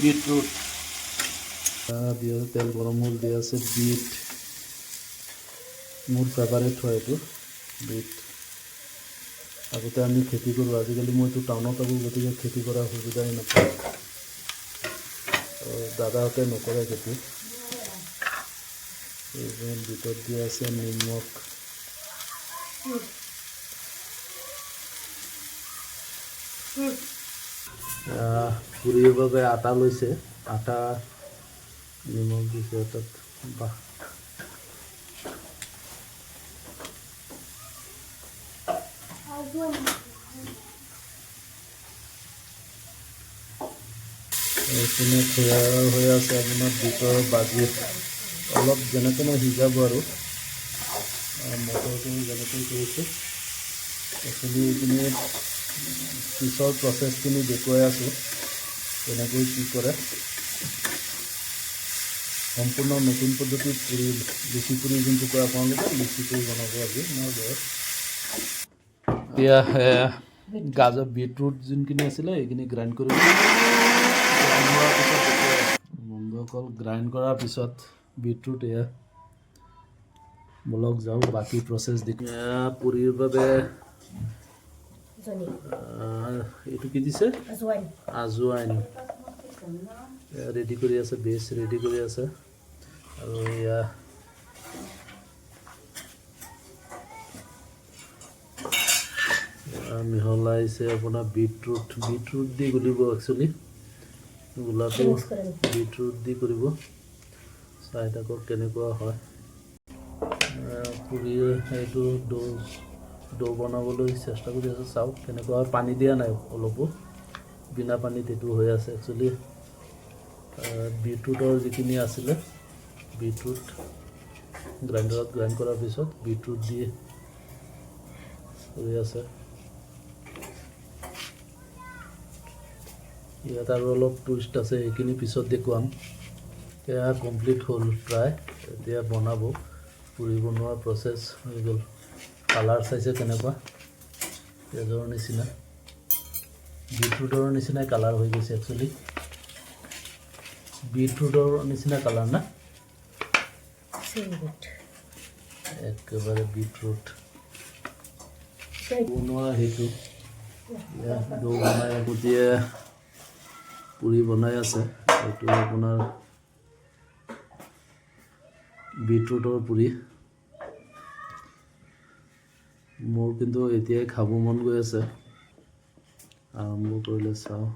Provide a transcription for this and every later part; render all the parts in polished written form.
beetroot দিয়া তেল গৰম হ'ল দিয়া আছে বিট মোৰ ফেভাৰেট হয় এইটো বিট আগতে আমি খেতি কৰোঁ আজিকালি মইতো টাউনত থাকোঁ গতিকে খেতি কৰাৰ সুবিধাই নাপাওঁ দাদাহঁতে নকৰে খেতি এইবোৰ বিটত দিয়া আছে নিমখ পুৰিৰ বাবে আটা লৈছে আটা নিমখ দিছে তাত বাহ এইপিনে তৈয়াৰ হৈ আছে আপোনাৰ বিটৰ বাজি অলপ যেনে তেনে সিজাব আৰু মটৰটো যেনেকৈ কৰিছে একচুৱেলি এইখিনি পিছৰ প্ৰচেছখিনি দেখুৱাই আছোঁ কেনেকৈ কি কৰে সম্পূৰ্ণ নতুন পদ্ধতিত পুৰি লুচি পুৰি যোনটো কয় আপোনালোকে লুচি পুৰি বনাব আজি মই ঘৰত এতিয়া গাজৰ বিটৰুট যোনখিনি আছিলে সেইখিনি গ্ৰাইণ্ড কৰি বন্ধুসকল গ্ৰাইণ্ড কৰাৰ পিছত বিটৰুট এয়া বলক যাওঁ বাকী প্ৰচেছ দেখি পুৰিৰ বাবে এইটো কি দিছে আজৱাইন ৰেডি কৰি আছে বেছ ৰেডি কৰি আছে আৰু এয়া মিহলাইছে আপোনাৰ বিটৰুট দি গুলিব একচুৱেলি গোলাটো বিটৰুট দি কৰিব চাই থাকক কেনেকুৱা হয় পুৰি এইটো ডো বনাবলৈ চেষ্টা কৰি আছে চাওক কেনেকুৱা হয় পানী দিয়া নাই অলপো বিনা পানীত এইটো হৈ আছে একচুৱেলি বিটৰুটৰ যিখিনি আছিলে বিটৰুট গ্ৰাইণ্ডাৰত গ্ৰাইণ্ড কৰাৰ পিছত বিটৰুট দি হৈ আছে ইয়াত আৰু অলপ টুইষ্ট আছে এইখিনি পিছত দেখুৱাম এতিয়া কমপ্লিট হ'ল প্ৰায় এতিয়া বনাব পুৰি বনোৱাৰ প্ৰচেছ হৈ গ'ল কালাৰ চাইছে কেনেকুৱা তেজৰ নিচিনা বিটৰুটৰ নিচিনাই কালাৰ হৈ গৈছে একচুৱেলি বিটৰুটৰ নিচিনা কালাৰ না একেবাৰে বিটৰুট বনোৱা সেইটো ডো বনাই গোটেই পুৰি বনাই আছে এইটো আপোনাৰ বিটৰুটৰ পুৰি মোৰ কিন্তু এতিয়াই খাব মন গৈ আছে আৰম্ভ কৰিলে চাওঁ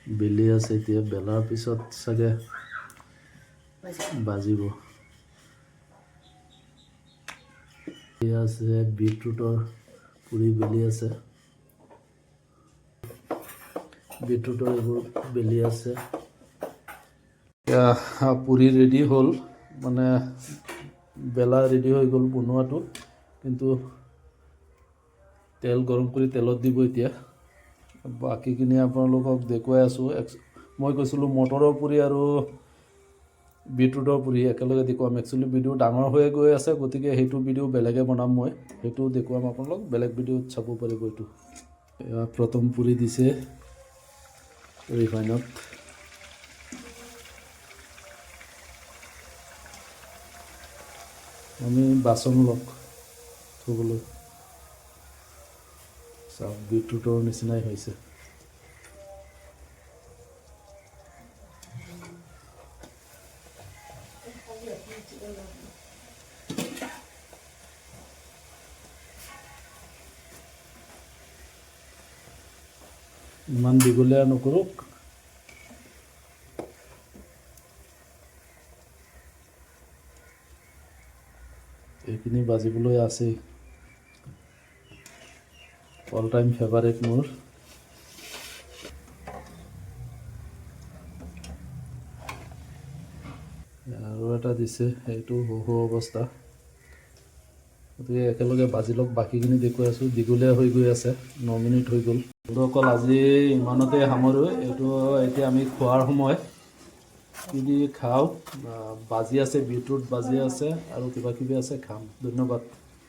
বেলি আছে এতিয়া বেলাৰ পিছত চাগে বাজিব আছে বিটৰুটৰ পুৰি বেলি আছে বিটৰুটৰ এইবোৰ বেলি আছে পুৰি ৰেডি হ'ল মানে বেলা ৰেডি হৈ গ'ল বনোৱাটো কিন্তু তেল গৰম কৰি তেলত দিব এতিয়া বাকীখিনি আপোনালোকক দেখুৱাই আছোঁ মই কৈছিলোঁ মটৰৰ পুৰি আৰু বিটৰুটৰ পুৰি একেলগে দেখুৱাম একচুৱেলি ভিডিঅ' ডাঙৰ হৈ গৈ আছে গতিকে সেইটো ভিডিঅ' বেলেগে বনাম মই সেইটো দেখুৱাম আপোনালোক বেলেগ ভিডিঅ'ত চাব পাৰিব এইটো প্ৰথম পুৰি দিছে ৰিফাইনত আমি বাচন লওক থ'বলৈ চাওক বিটৰুটৰ নিচিনাই হৈছে ইমান দীঘলীয়া নকৰোঁ এইখিনি বাজিবলৈ আছেই অল টাইম ফেভাৰেট মোৰ আৰু এটা দিছে সেইটো সৰু অৱস্থা গতিকে একেলগে বাজি লওক বাকীখিনি দেখুৱাই আছোঁ দীঘলীয়া হৈ গৈ আছে 9 মিনিট হৈ গ'ল বন্ধুসকল আজি ইমানতে সামৰোঁ এইটো এতিয়া আমি খোৱাৰ সময় কি দি খাওঁ বাজি আছে বিটৰুট বাজি আছে আৰু কিবা কিবি আছে খাম ধন্যবাদ